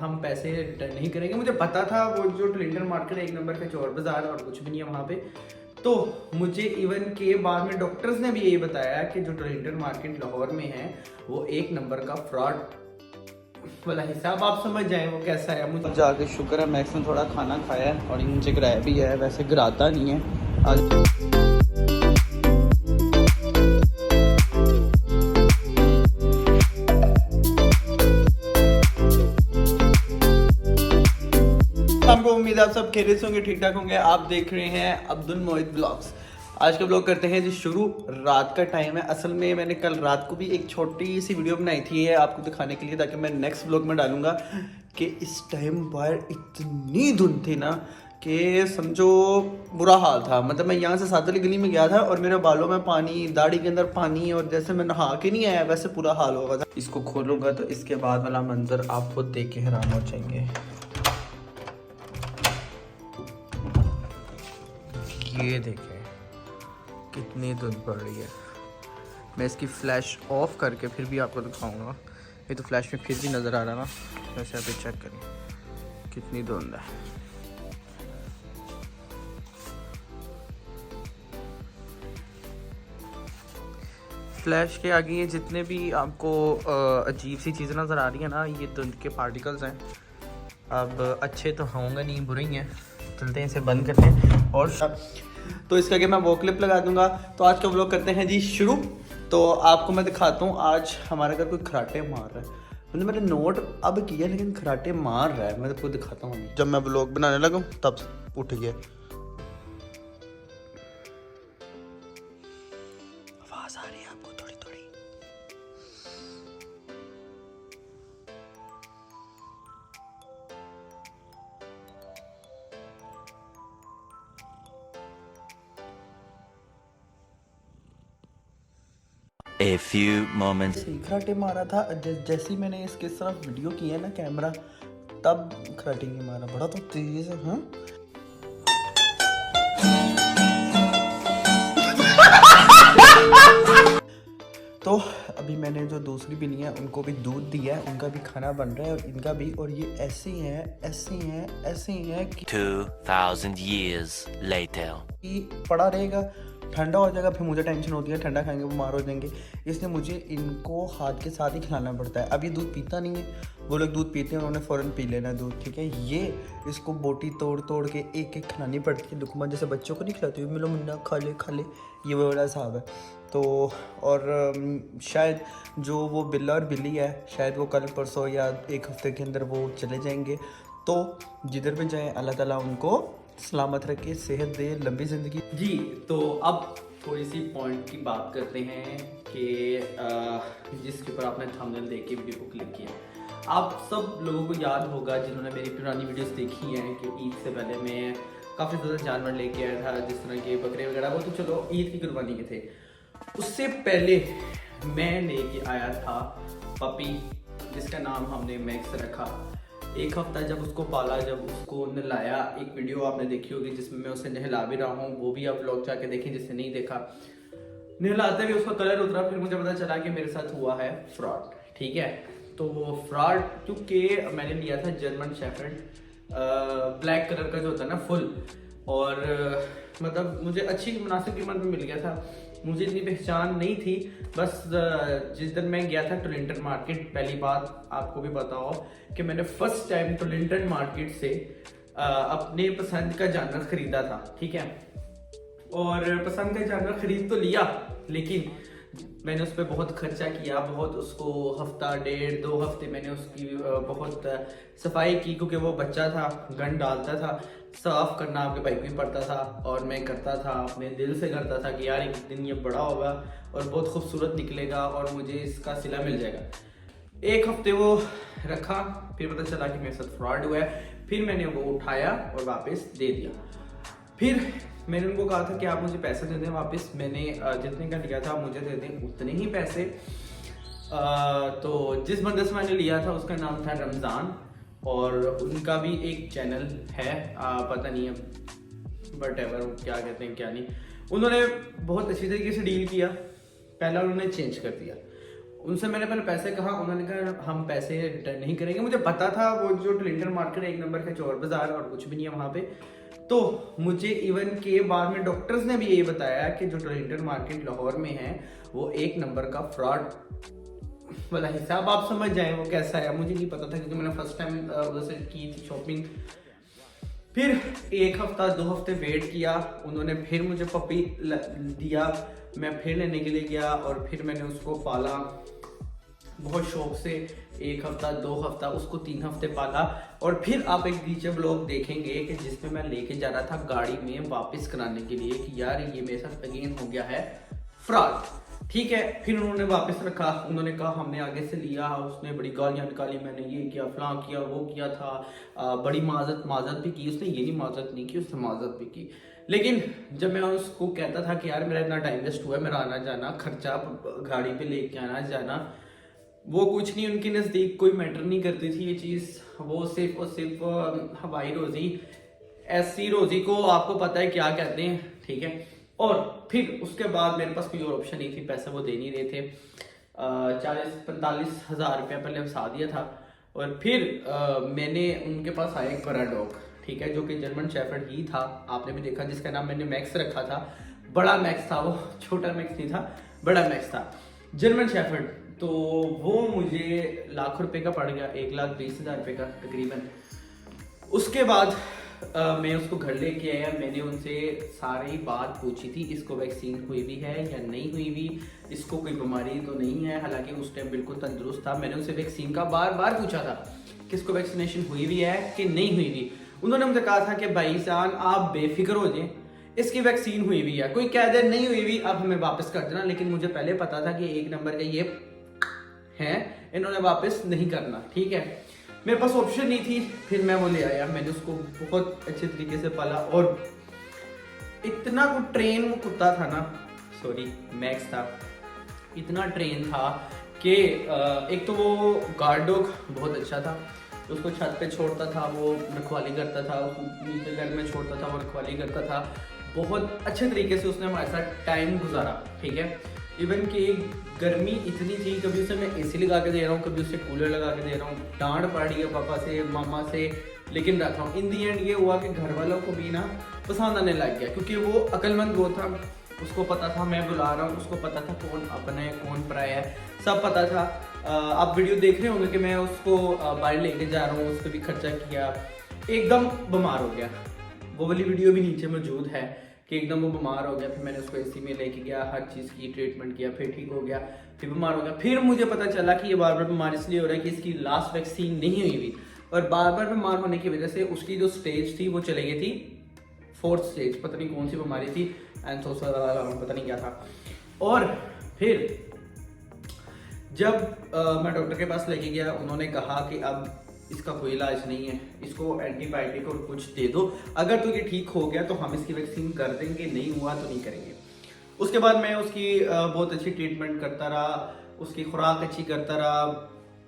हम पैसे रिटर्न नहीं करेंगे। मुझे पता था वो जो टलिंटन मार्केट एक नंबर पे चोर बाजार और कुछ भी नहीं है वहाँ पे। तो मुझे इवन के बाद में डॉक्टर्स ने भी यही बताया कि जो टलिंटन मार्केट लाहौर में है वो एक नंबर का फ्रॉड वाला हिसाब, आप समझ जाए वो कैसा है। मुझे जाके शुक्र है मैक्स ने थोड़ा खाना खाया है और मुझे गिराया भी है, वैसे गिराता नहीं है आज। हमको उम्मीद है आप सब खैरियत से होंगे, ठीक ठाक होंगे। आप देख रहे हैं अब्दुल मोहित ब्लॉग्स। आज का ब्लॉग करते हैं जी शुरू। रात का टाइम है। असल में मैंने कल रात को भी एक छोटी सी वीडियो बनाई थी ये आपको दिखाने के लिए, ताकि मैं नेक्स्ट ब्लॉग में डालूंगा कि इस टाइम बाहर इतनी धुंध थी ना कि समझो बुरा हाल था। मतलब मैं यहाँ से सात वाली गली में गया था और मेरे बालों में पानी, दाढ़ी के अंदर पानी, और जैसे मैं नहा के नहीं आया वैसे पूरा हाल होगा था। इसको खोलूंगा तो इसके बाद वाला मंजर आप खुद देख के हैरान हो जाएंगे। ये देखें कितनी धुंध पड़ रही है। मैं इसकी फ्लैश ऑफ करके फिर भी आपको दिखाऊंगा। ये तो फ्लैश में फिर भी नज़र आ रहा ना, वैसे आप चेक करें कितनी धुंध है। फ्लैश के आगे ये जितने भी आपको अजीब सी चीज़ें नज़र आ रही है ना, ये धुंध के पार्टिकल्स हैं। अब अच्छे तो होंगे नहीं, बुरे ही हैं। चलते हैं इसे बंद करते हैं और तो इसके आगे मैं वो क्लिप लगा दूंगा। तो आज का व्लॉग करते हैं जी शुरू। तो आपको मैं दिखाता हूँ आज हमारे घर कोई खराटे मार रहा है। मतलब मैंने नोट अब किया लेकिन खराटे मार रहा है। मैं आपको दिखाता हूँ। जब मैं व्लॉग बनाने लगा तब उठ गया। आवाज आ रही है आपको थोड़ी थोड़ी। A few moments. खराटे मारा था। जैसे ही मैंने इसके तरफ वीडियो की है ना कैमरा, तब खराटे नहीं मारा। बड़ा तो तेज है। हाँ तो अभी मैंने जो दूसरी बिल्ली है उनको भी दूध दिया है, उनका भी खाना बन रहा है और इनका भी। और ये ऐसे ही है कि 2000 years later. पड़ा रहेगा, ठंडा हो जाएगा, फिर मुझे टेंशन होती है ठंडा खाएंगे बीमार हो जाएंगे। इसलिए मुझे इनको हाथ के साथ ही खिलाना पड़ता है। अब ये दूध पीता नहीं है, वो लोग दूध पीते हैं, उन्होंने फ़ौरन पी लेना दूध, ठीक है। ये इसको बोटी तोड़ तोड़ के एक एक खिलानी पड़ती है। लुकमान जैसे बच्चों को नहीं खिलाती, मिलो मुन्ना खा ले, ये वो वाला हिसाब है। तो और शायद जो वो बिल्ला और बिल्ली है, शायद वो कल परसों या एक हफ्ते के अंदर वो चले जाएंगे। तो जिधर भी जाएं अल्लाह ताला उनको सलामत रखे, सेहत दे, लंबी ज़िंदगी जी। तो अब थोड़ी सी पॉइंट की बात करते हैं कि जिसके ऊपर आपने थंबनेल देख के वीडियो को क्लिक किया। आप सब लोगों को याद होगा जिन्होंने मेरी पुरानी वीडियोस देखी हैं कि ईद से पहले मैं काफ़ी ज़्यादा जानवर लेके आया था, जिस तरह के बकरे वगैरह। वो तो चलो ईद की कुर्बानी के थे। उससे पहले मैं लेके आया था पपी, जिसका नाम हमने मैक्स रखा। एक हफ्ता जब उसको पाला, जब उसको नहलाया, एक वीडियो आपने देखी होगी जिसमें मैं उसे नहला भी रहा हूँ, वो भी आप लोग जाके देखें जिसने नहीं देखा। नहलाते भी उसका कलर उतरा, फिर मुझे पता चला कि मेरे साथ हुआ है फ्रॉड, ठीक है। तो वो फ्रॉड क्योंकि मैंने लिया था जर्मन शेफर्ड, ब्लैक कलर का जो होता है ना फुल, और मतलब मुझे अच्छी मुनासिब कीमत में मिल गया था। मुझे इतनी पहचान नहीं थी। बस जिस दिन मैं गया था टलिंटन मार्केट, पहली बात आपको भी पता हो कि मैंने फर्स्ट टाइम टलिंटन मार्केट से अपने पसंद का जानवर खरीदा था, ठीक है। और पसंद का जानवर खरीद तो लिया, लेकिन मैंने उस पर बहुत खर्चा किया, बहुत उसको हफ्ता डेढ़ 2 हफ्ते मैंने उसकी बहुत सफाई की, क्योंकि वो बच्चा था, गन डालता था, साफ करना आपके भाई को ही पड़ता था। और मैं करता था, अपने दिल से करता था कि यार एक दिन ये बड़ा होगा और बहुत खूबसूरत निकलेगा और मुझे इसका सिला मिल जाएगा। एक हफ्ते वो रखा, फिर पता चला कि मेरे साथ फ्रॉड हुआ है। फिर मैंने वो उठाया और वापस दे दिया। फिर मैंने उनको कहा था कि आप मुझे पैसे दे दें वापस, मैंने जितने का लिया था मुझे दे दें उतने ही पैसे। तो जिस बंदे से मैंने लिया था उसका नाम था रमज़ान, और उनका भी एक चैनल है, पता नहीं है बट एवर क्या कहते हैं क्या नहीं। उन्होंने बहुत अच्छी तरीके से डील किया। पहला उन्होंने चेंज कर दिया, उनसे मैंने पहले पैसे कहा, उन्होंने कहा हम पैसे रिटर्न नहीं करेंगे। मुझे पता था वो जो क्लिंटन मार्केट एक नंबर का चोर बाजार और कुछ भी नहीं है वहाँ पे। तो मुझे इवन के बाद में डॉक्टर्स ने भी यही बताया कि जो क्लिंटन मार्केट लाहौर में है वो एक नंबर का फ्रॉड वाला हिसाब, आप समझ जाएं वो कैसा है। मुझे नहीं पता था क्योंकि मैंने फर्स्ट टाइम उधर से की थी शॉपिंग। फिर एक हफ्ता 2 हफ्ते वेट किया, उन्होंने फिर मुझे पपी दिया, मैं फिर लेने के लिए गया और फिर मैंने उसको पाला बहुत शौक से। 1 हफ्ता 2 हफ्ता उसको 3 हफ्ते पाला। और फिर आप एक नीचे ब्लॉग देखेंगे कि जिसमें मैं लेके जा रहा था गाड़ी में वापस कराने के लिए कि यार ये मेरे साथ अगेन हो गया है फ्रॉड, ठीक है। फिर उन्होंने वापस रखा, उन्होंने कहा हमने आगे से लिया, उसने बड़ी गालियां निकाली, मैंने ये किया फलां किया वो किया था, बड़ी माजत भी की उसने, ये नहीं माजत नहीं की, उसने माजत भी की। लेकिन जब मैं उसको कहता था कि यार मेरा इतना टाइम वेस्ट हुआ है, मेरा आना जाना खर्चा गाड़ी पे लेके आना जाना, वो कुछ नहीं, उनके नज़दीक कोई मैटर नहीं करती थी ये चीज़। वो सिर्फ और सिर्फ हवाई रोज़ी, ऐसी रोज़ी को आपको पता है क्या कहते हैं, ठीक है। और फिर उसके बाद मेरे पास कोई और ऑप्शन नहीं थी, पैसे वो दे नहीं रहे थे। 40-45 हज़ार रुपया पहले फंसा दिया था। और फिर मैंने उनके पास आया एक बड़ा डॉग, ठीक है, जो कि जर्मन शेफर्ड ही था, आपने भी देखा, जिसका नाम मैंने मैक्स रखा था। बड़ा मैक्स था वो, छोटा मैक्स नहीं था, बड़ा मैक्स था, जर्मन शेफर्ड। तो वो मुझे लाख रुपए का पड़ गया, 1,20,000 रुपये का तकरीबन। उसके बाद मैं उसको घर लेके आया, मैंने उनसे सारी बात पूछी थी, इसको वैक्सीन हुई भी है या नहीं हुई भी, इसको कोई बीमारी तो नहीं है, हालांकि उस टाइम बिल्कुल तंदुरुस्त था। मैंने उनसे वैक्सीन का बार बार पूछा था कि इसको वैक्सीनेशन हुई भी है कि नहीं हुई भी। उन्होंने मुझे कहा था कि भाई जान आप बेफिक्र हो जाए, इसकी वैक्सीन हुई भी है, कोई कह दे नहीं हुई भी अब हमें वापस कर देना। लेकिन मुझे पहले पता था कि एक नंबर का ये है, इन्होंने वापस नहीं करना, ठीक है। मेरे पास ऑप्शन नहीं थी, फिर मैं वो ले आया, मैंने उसको बहुत अच्छे तरीके से पाला। और इतना वो ट्रेन वो कुत्ता था ना, सॉरी मैक्स था, इतना ट्रेन था कि एक तो वो गार्ड डॉग बहुत अच्छा था, उसको छत पे छोड़ता था, वो रखवाली करता था, नीचे घर में छोड़ता था, वो रखवाली करता था। बहुत अच्छे तरीके से उसने हमारे साथ टाइम गुजारा, ठीक है। इवन कि गर्मी इतनी थी, कभी उसे मैं एसी लगा के दे रहा हूँ, कभी उसे कूलर लगा के दे रहा हूँ, डांट पड़ी है पापा से मामा से, लेकिन रख रहा हूँ। इन दी एंड ये हुआ कि घर वालों को भी ना पसंद आने लग गया, क्योंकि वो अक्लमंद वो था, उसको पता था मैं बुला रहा हूँ, उसको पता था कौन अपना है कौन पराया है, सब पता था। आप वीडियो देख रहे होंगे कि मैं उसको बाहर लेके जा रहा हूँ, उस पर भी खर्चा किया, एकदम बीमार हो गया। वो वाली वीडियो भी नीचे मौजूद है कि एकदम वो बीमार हो गया। फिर मैंने उसको एसी में लेके गया, हर चीज़ की ट्रीटमेंट किया, फिर ठीक हो गया, फिर बीमार हो गया। फिर मुझे पता चला कि ये बार बार बीमार इसलिए हो रहा है कि इसकी लास्ट वैक्सीन नहीं हुई हुई, और बार बार बीमार होने की वजह से उसकी जो स्टेज थी वो चली गई थी 4th स्टेज, पता नहीं कौन सी बीमारी थी, पता नहीं क्या था। और फिर जब मैं डॉक्टर के पास लेके गया, उन्होंने कहा कि अब इसका कोई इलाज नहीं है, इसको एंटीबायोटिक और कुछ दे दो, अगर तो ये ठीक हो गया तो हम इसकी वैक्सीन कर देंगे, नहीं हुआ तो नहीं करेंगे। उसके बाद मैं उसकी बहुत अच्छी ट्रीटमेंट करता रहा, उसकी खुराक अच्छी करता रहा।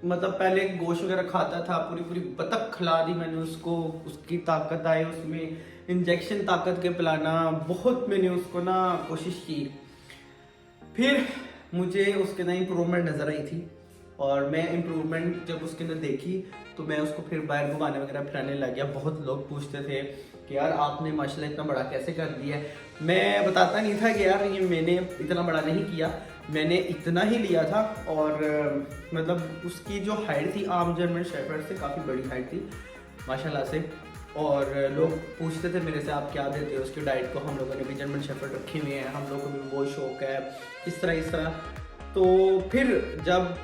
मतलब पहले गोश्त वगैरह खाता था, पूरी पूरी बतख खिला दी मैंने उसको, उसकी ताकत आए उसमें, इंजेक्शन ताकत के पिलाना, बहुत मैंने उसको ना कोशिश की। फिर मुझे उसके अंदर इम्प्रूवमेंट नज़र आई थी, और मैं इम्प्रूवमेंट जब उसके अंदर देखी तो मैं उसको फिर बाहर घुमाने वगैरह फिराने लग गया। बहुत लोग पूछते थे कि यार आपने माशाल्लाह इतना बड़ा कैसे कर दिया है। मैं बताता नहीं था कि यार ये मैंने इतना बड़ा नहीं किया, मैंने इतना ही लिया था। और मतलब उसकी जो हाइट थी आम जर्मन शेफर्ड से काफ़ी बड़ी हाइट थी माशाल्लाह से। और लोग पूछते थे मेरे से आप क्या देते हो उसकी डाइट को, हम लोगों ने भी जर्मन शेफर्ड रखे हुए हैं, हम लोगों को भी वो शौक है, इस तरह। तो फिर जब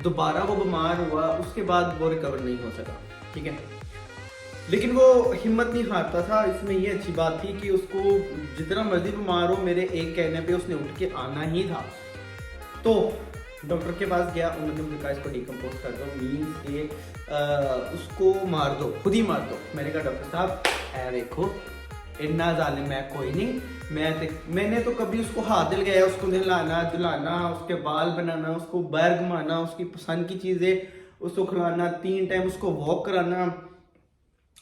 दोबारा वो बीमार हुआ उसके बाद वो रिकवर नहीं हो सका, ठीक है। लेकिन वो हिम्मत नहीं हारता था। इसमें ये अच्छी बात थी कि उसको जितना मर्जी बीमार हो, मेरे एक कहने पे उसने उठ के आना ही था। तो डॉक्टर के पास गया, उन्होंने मुझे कहा इसको डिकम्पोज कर दो, मीन्स के उसको मार दो, खुद ही मार दो। मैंने कहा डॉक्टर साहब है देखो इतना जालिम है कोई नहीं, मैंने तो कभी उसको हाथ दिल गया, उसको नहलाना धुलाना, उसके बाल बनाना, उसको बाहर घुमाना, उसकी पसंद की चीज़ें उसको खिलाना, 3 टाइम उसको वॉक कराना,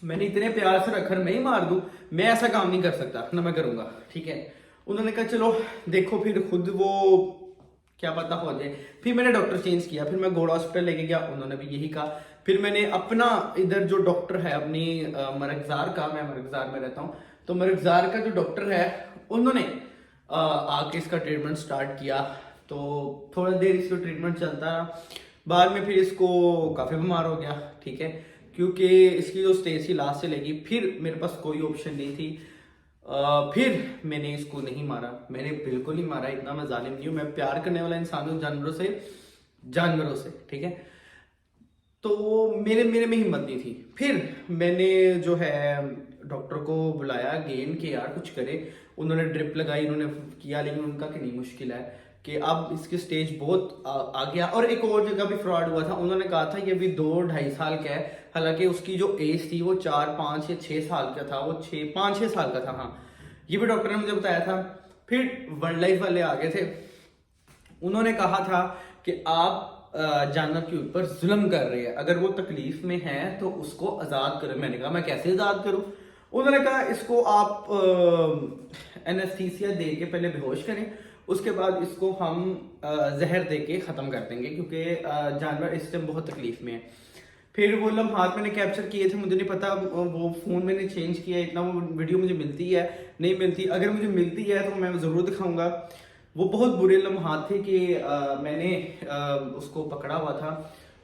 मैंने इतने प्यार से रखकर मैं ही मार दूँ, मैं ऐसा काम नहीं कर सकता ना, मैं करूँगा, ठीक है। उन्होंने कहा चलो देखो फिर खुद वो क्या पता हो जाए। फिर मैंने डॉक्टर चेंज किया, फिर मैं घोड़ा हॉस्पिटल लेके गया, उन्होंने भी यही कहा। फिर मैंने अपना इधर जो डॉक्टर है अपनी मरगजार का, मैं मरगजार में रहता हूँ, तो मरगजार का जो डॉक्टर है उन्होंने आके इसका ट्रीटमेंट स्टार्ट किया। तो थोड़ा देर इसका ट्रीटमेंट चलता रहा, बाद में फिर इसको काफ़ी बीमार हो गया, ठीक है, क्योंकि इसकी जो स्टेज थी लास्ट से लगी। फिर मेरे पास कोई ऑप्शन नहीं थी। फिर मैंने इसको नहीं मारा, मैंने बिल्कुल नहीं मारा, इतना मैं जालिम नहीं हूँ, मैं प्यार करने वाला इंसान हूँ जानवरों से, ठीक है। तो मेरे मेरे में हिम्मत नहीं थी। फिर मैंने जो है डॉक्टर को बुलाया गेन के यार कुछ करे। उन्होंने ड्रिप लगाई, उन्होंने किया, लेकिन उनका कि नहीं, मुश्किल है कि अब इसकी स्टेज बहुत आ गया। और एक और जगह भी फ्रॉड हुआ था, उन्होंने कहा था ये अभी 2-2.5 साल का है, हालांकि उसकी जो एज थी वो 4, 5 या 6 साल का था, वो 5-6 साल का था, हाँ, ये भी डॉक्टर ने मुझे बताया था। फिर वाइल्ड लाइफ वाले आ गए थे, उन्होंने कहा था कि आप जानवर के ऊपर जुल्म कर रहे हैं, अगर वो तकलीफ में है तो उसको आज़ाद करें। मैंने कहा मैं कैसे आज़ाद करूं? उन्होंने कहा इसको आप एनेस्थीसिया दे के पहले बेहोश करें, उसके बाद इसको हम जहर दे के ख़त्म कर देंगे, क्योंकि जानवर इस टाइम बहुत तकलीफ में है। फिर वो लम्हात मैंने कैप्चर किए थे, मुझे नहीं पता वो फ़ोन मैंने चेंज किया, इतना वो वीडियो मुझे मिलती है नहीं मिलती, अगर मुझे मिलती है तो मैं ज़रूर दिखाऊंगा। वो बहुत बुरे लम्हात थे कि मैंने उसको पकड़ा हुआ था,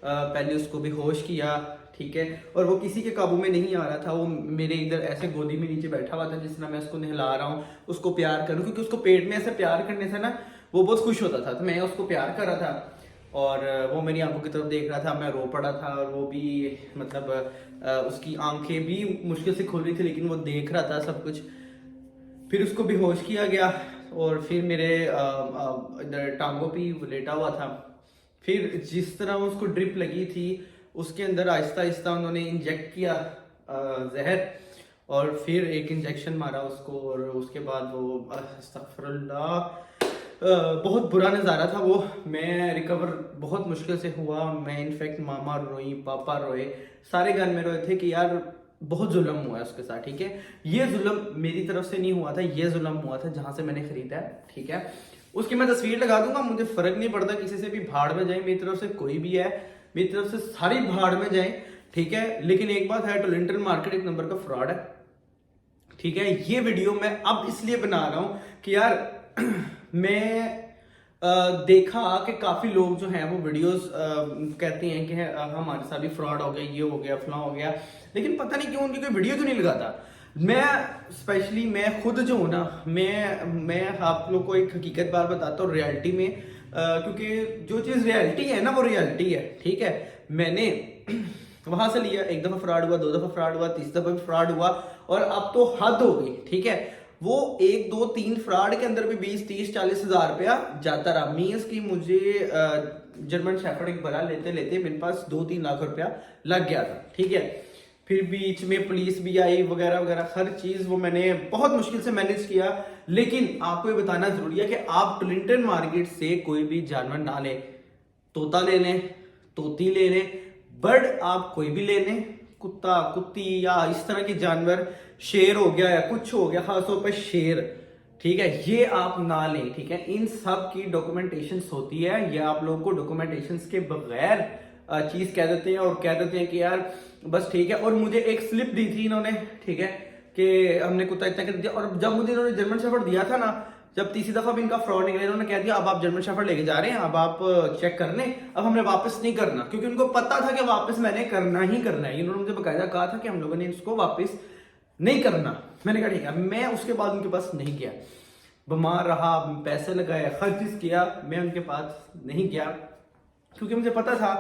पहले उसको बेहोश किया, ठीक है, और वो किसी के काबू में नहीं आ रहा था। वो मेरे इधर ऐसे गोदी में नीचे बैठा हुआ था, जिस तरह मैं उसको नहला रहा हूँ, उसको प्यार करूँ, क्योंकि उसको पेट में ऐसे प्यार करने से ना वो बहुत खुश होता था, तो मैं उसको प्यार कर रहा था और वो मेरी आंखों की तरफ देख रहा था, मैं रो पड़ा था, और वो भी मतलब उसकी आंखें भी मुश्किल से खुल रही थी, लेकिन वो देख रहा था सब कुछ। फिर उसको बेहोश किया गया और फिर मेरे इधर टांगों पे लेटा हुआ था। फिर जिस तरह उसको ड्रिप लगी थी उसके अंदर आहिस्ता आहिस्ता उन्होंने इंजेक्ट किया जहर, और फिर एक इंजेक्शन मारा उसको, और उसके बाद वो अस्तगफिरुल्लाह, बहुत बुरा नज़ारा था वो। मैं रिकवर बहुत मुश्किल से हुआ, मैं इनफैक्ट मामा रोई, पापा रोए, सारे घर में रोए थे कि यार बहुत जुल्म हुआ है उसके साथ, ठीक है। ये जुल्म मेरी तरफ से नहीं हुआ था, ये जुल्म हुआ था जहां से मैंने खरीदा है, ठीक है। उसकी मैं तस्वीर लगा दूंगा, मुझे फर्क नहीं पड़ता किसी से भी भाड़ में जाए, मेरी तरफ से कोई भी है, मेरी तरफ से सारी भाड़ में जाए, ठीक है। लेकिन एक बात है, टोरंटो मार्केट एक नंबर का फ्रॉड है, ठीक है। ये वीडियो मैं अब इसलिए बना रहा हूं कि यार मैं देखा कि काफी लोग जो हैं वो वीडियोस कहते हैं कि हमारे साथ भी फ्रॉड हो गया, ये हो गया, फलां हो गया, लेकिन पता नहीं क्यों उनकी कोई वीडियो क्यों नहीं लगाता। मैं स्पेशली मैं खुद जो हूँ ना, मैं आप लोग को एक हकीकत बार बताता हूँ रियलिटी में, क्योंकि जो चीज़ रियलिटी है ना वो रियलिटी है, ठीक है। मैंने वहां से लिया, एक दफा फ्रॉड हुआ, 2 दफा फ्रॉड हुआ, 3 दफा भी फ्रॉड हुआ, और अब तो हद हो गई, ठीक है। वो 1, 2, 3 फ्रॉड के अंदर भी 20, 30, 40 हजार रुपया जाता रहा। मीन्स कि मुझे जर्मन शेफर्ड एक बड़ा लेते लेते मेरे पास 2-3 लाख रुपया लग गया था, ठीक है। फिर बीच में पुलिस भी आई वगैरह वगैरह, हर चीज वो मैंने बहुत मुश्किल से मैनेज किया। लेकिन आपको ये बताना जरूरी है कि आप टोरंटो मार्केट से कोई भी जानवर ना ले, तोता ले लें, तोती ले लें, बर्ड आप कोई भी ले लें, कुत्ता, कुत्ती या इस तरह के जानवर, शेर हो गया या कुछ हो गया, खासतौर पर शेर, ठीक है, ये आप ना लें, ठीक है। इन सब की डॉक्यूमेंटेशन होती है, ये आप लोगों को डॉक्यूमेंटेशन के बगैर चीज कह देते हैं, और कह देते हैं कि यार बस ठीक है। और मुझे एक स्लिप दी थी इन्होंने, ठीक है, कि हमने कुत्ता इतना कर दिया, और जब मुझे इन्होंने जर्मन शेफर्ड दिया था ना, जब तीसरी दफा भी इनका फ्रॉड निकला, इन्होंने कह दिया अब आप जर्मन शेफर्ड लेके जा रहे हैं, अब आप चेक कर लें, अब हमने वापस नहीं करना, क्योंकि उनको पता था कि वापस मैंने करना ही करना है। इन्होंने मुझे बकायदा कहा था कि हम लोगों ने इसको वापस नहीं करना। मैंने कहा ठीक है। मैं उसके बाद उनके पास नहीं गया, बीमार रहा, पैसे लगाए, हर चीज किया, मैं उनके पास नहीं गया, क्योंकि मुझे पता था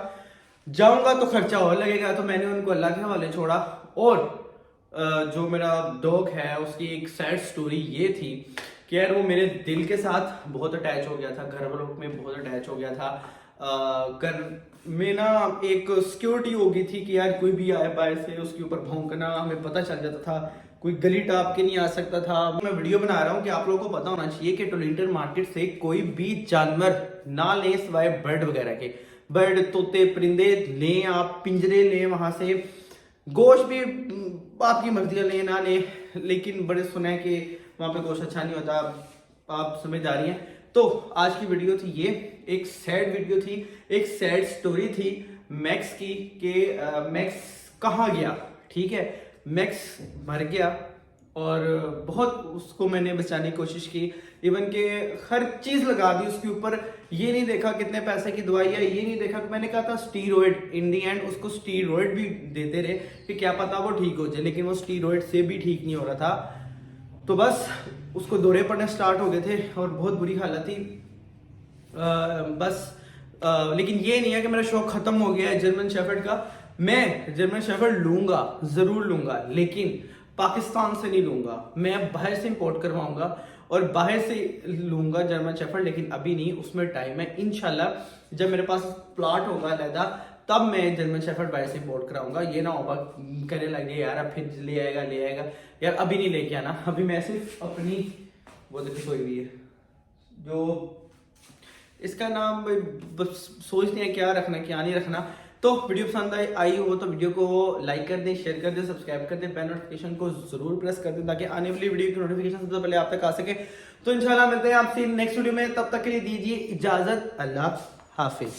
जाऊंगा तो खर्चा और लगेगा। तो मैंने उनको अल्लाह के हवाले छोड़ा। और जो मेरा डॉग है उसकी एक सैड स्टोरी ये थी कि यार वो मेरे दिल के साथ बहुत अटैच हो गया था, घर वालों में बहुत अटैच हो गया था। घर में ना एक सिक्योरिटी हो गई थी कि यार कोई भी आए बाहर से उसके ऊपर भौंकना हमें पता चल जाता था, कोई गली टाप के नहीं आ सकता था। मैं वीडियो बना रहा हूँ कि आप लोगों को पता होना चाहिए कि टोरंटो मार्केट से कोई भी जानवर ना लें सिवाय बर्ड वगैरह के। बर्ड, तोते, परिंदे लें आप, पिंजरे लें, वहां से गोश्त भी आपकी मर्जी लें ना लें, लेकिन बड़े सुना है कि वहां पे गोश्त अच्छा नहीं होता, आप समझदारी हैं। तो आज की वीडियो थी ये, एक सैड वीडियो थी, एक सैड स्टोरी थी मैक्स की कि मैक्स कहाँ गया। ठीक है, मैक्स मर गया और बहुत उसको मैंने बचाने की कोशिश की, इवन के हर चीज़ लगा दी उसके ऊपर। ये नहीं देखा कितने पैसे की दवाई है, ये नहीं देखा कि मैंने कहा था स्टीरॉयड, इन दी एंड उसको स्टीरॉयड भी देते रहे कि क्या पता वो ठीक हो जाए, लेकिन वो स्टीरॉयड से भी ठीक नहीं हो रहा था। तो बस उसको दौरे पड़ने स्टार्ट हो गए थे और बहुत बुरी हालत थी। लेकिन ये नहीं है कि मेरा शौक खत्म हो गया है जर्मन शेफर्ड का। मैं जर्मन शेफर्ड लूंगा, जरूर लूंगा, लेकिन पाकिस्तान से नहीं लूंगा, मैं बाहर से इंपोर्ट करवाऊंगा और बाहर से लूंगा जर्मन शेफर्ड, लेकिन अभी नहीं, उसमें टाइम है। इंशाल्लाह जब मेरे पास प्लॉट होगा अलहदा तब मैं जर्मन शेफर्ड बाहर से इंपोर्ट कराऊंगा। ये ना होगा कहने लगे यार अब फिर ले आएगा यार, अभी नहीं लेके आना। अभी मैं सिर्फ अपनी वो देखो कोई भी है जो इसका नाम बस सोचते हैं क्या रखना क्या नहीं रखना। तो वीडियो पसंद आई हो तो वीडियो को लाइक कर दें, शेयर कर दें, सब्सक्राइब कर दें, बेल नोटिफिकेशन को जरूर प्रेस कर दें ताकि आने वाली वीडियो की नोटिफिकेशन सबसे पहले आप तक आ सके। तो इंशाल्लाह मिलते हैं आपसे नेक्स्ट वीडियो में, तब तक के लिए दीजिए इजाजत, अल्लाह हाफिज।